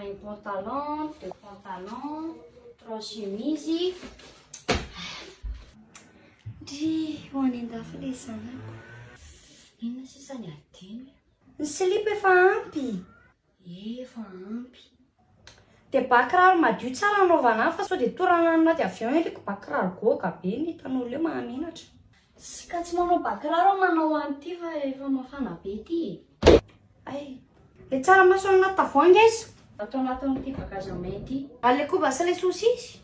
un pantalon, 2 pantalons, 3 chemises. Dry ho any an-dafy ilay zanako. Inona sisa ny adiny? Ny slip efa ampy. Efa ampy. Dia bakiraro madio tsara anaovana fa sao dia torana anaty avion iliko bakiraro goaka be ny hitan'olona eo mahamenatra. Ka tsy manao bakiraro manao an'ity fa efa mafana be ity. Ay, le tsara maso anaty tavoahangy izy. Atao anatin'ity bagagemin ity. Ale koba sy ilay sosisy.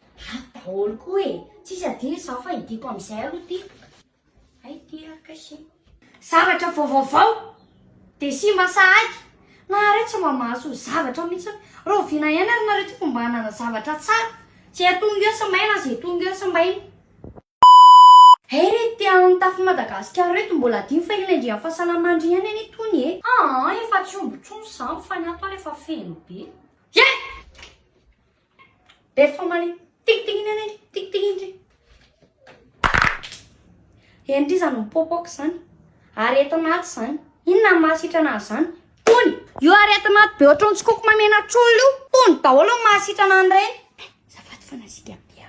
Daholo koa e. Tsisy adiny zaho fa hidiko amin'izay aloha ity. Ay, ity arkasy. Zavatra vaovao dia sy masaky. Nareo tsy mba mahazo zavatra mihitsy. Rovina ihany ary nareo ity mba hanana zavatra tsara. Tsy atonga eo sy maina azy atonga eo sy maina. Reto amin'ny tafy Madagasikara reto mbola dimy fa ilay fahasalamandry ihany any itony e. Efa tsy ombotrony izany fa ny ato rehefa feno be. Rehefa mali tikitikiny any tikitikiny. Endry izany mipopoko izany. Arety anaty izany. Inona ny mahasitra anazy izany? Tony! Io arety anaty be ohatrany tsikoko mamenatr'olona io. Tony daholo ny mahasitra anany ireny. Zafady fa nazika be.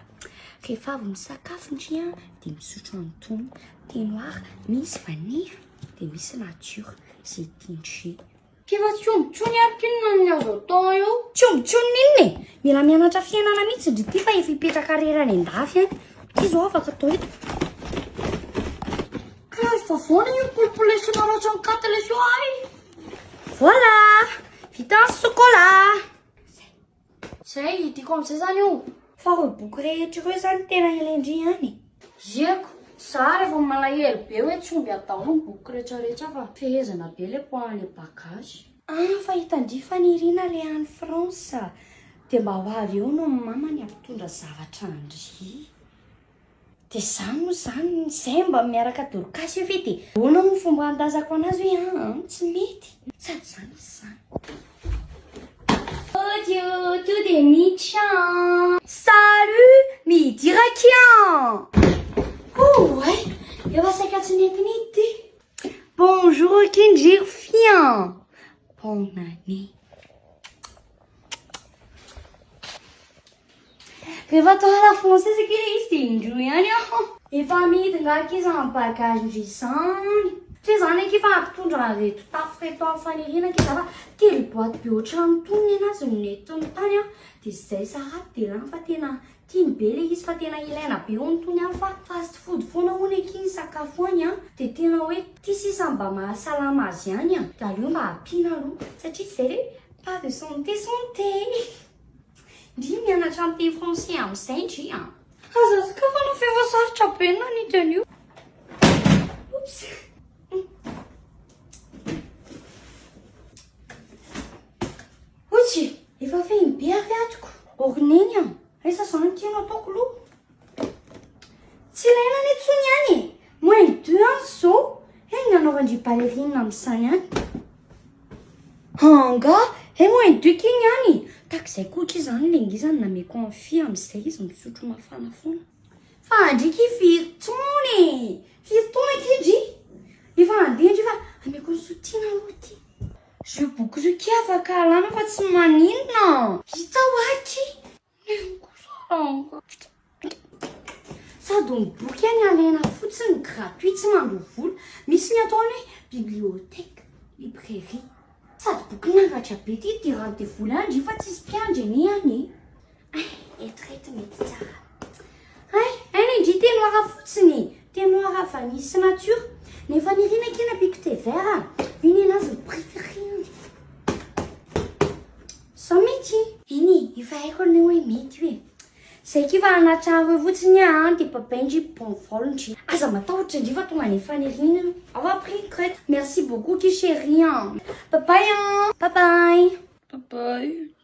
Rehefa avy misakafo indry dia misotro an'itony. Thé noir, misy vanille, dia misy nature. Izay tiandry. Efa tsy ombotrony ary inona ny azo atao io? Tsy ombotrony inona e? Mila mianatra fiainana mihitsy indry ity fa efa hipetraka karera any an-dafy any. Ity izao afaka atao eto. Ka efa voana io polipolesina roatra ny katilesio ay. Voilà! Vita en chocolat! Zay hitiko amin'izay zany io. Fa ireo boky rehetra ireo zany tena ilendry ihany. Zeko, za rehefa malahelo be hoe tsy omby atao ny boky rehetrarehetra fa fehezana be le poan'le bagage. Fa hitandrifa ny Irina le any France. Dia mba ho avy eo no mamany ampitondra zavatra andry. Dia izany moa izany izay mba miaraka dorokasy eo ve dia ahoana no fomba handazako anazy hoe tsy mety. Sady izany izany. Audio, tout des méchants. Salut, Midirakian. Ouais, efa saika tsy netiny ity. Bonjour, Kinjirfian. Bonne année. Rehefa atao à la française que izy dia indroa ihany aho. Efa midina ankizy amin'ny bagage izany. Tsy izany eky efa ampitondra reto tafy reto amin'ny faniriana ankizy fa telo boaty be ohatrany tony anazy no netiny tany a. Dia izay sara dia lany fa tena tiany be le izy fa tena ilaina be ho tony any fa fast food foana hono eky sakafo any a. Dia tena hoe ity sisa mba mahasalama azy ihany a. Dia aleo mba ampiana aloha satria izay re pas de santé santé. Ndry mianatra amin'ny teny français amin'izay ndry a. Azazaka fa no fefa sarotra be na ny teny io. Oops. Otsy, efa fehiny be avy atoko. Orineny a. Resa izany tiano ataoko loha. Tsy ilaina ny etsony ihany e. Moins 2 ans zao. Ny anaovandry ballerine amin'izany ihany. Anga, moins 2 kiny ihany. Takizay koatra izany le ngizany nameko amin'ny fia amin'izay izy misotro mafana foana. Fa andriky firy taona kindry. Efa andeha ndry fa ameko ny sotiana aloha ty. Je boky zo ki afaka alana fa tsy maninona. Hita hoaky. Sady ny boky any alaina fotsiny gratuit tsy mandro vola. Misy ny ataony hoe bibliothèque, librairie. Sady boky nangatra be ty tirany dia vola andry fa tsisy mpiandry any. Eto mety tsara. Any indry thé noir fotsiny. Thé noir vanille sy nature. Nefa ny Irina kena pique thé vert. Iny anazy ny préféré. Sa mety. Iny, efa haiko ny hoe mety hoe. Zay kiva anatrareo fotsiny dia papaindry bon volondry. Aza matahotra ndry fa tonga nefa ny Irina. Au après crête. Merci beaucoup qui chérie. Bye bye. Bye bye. Bye bye.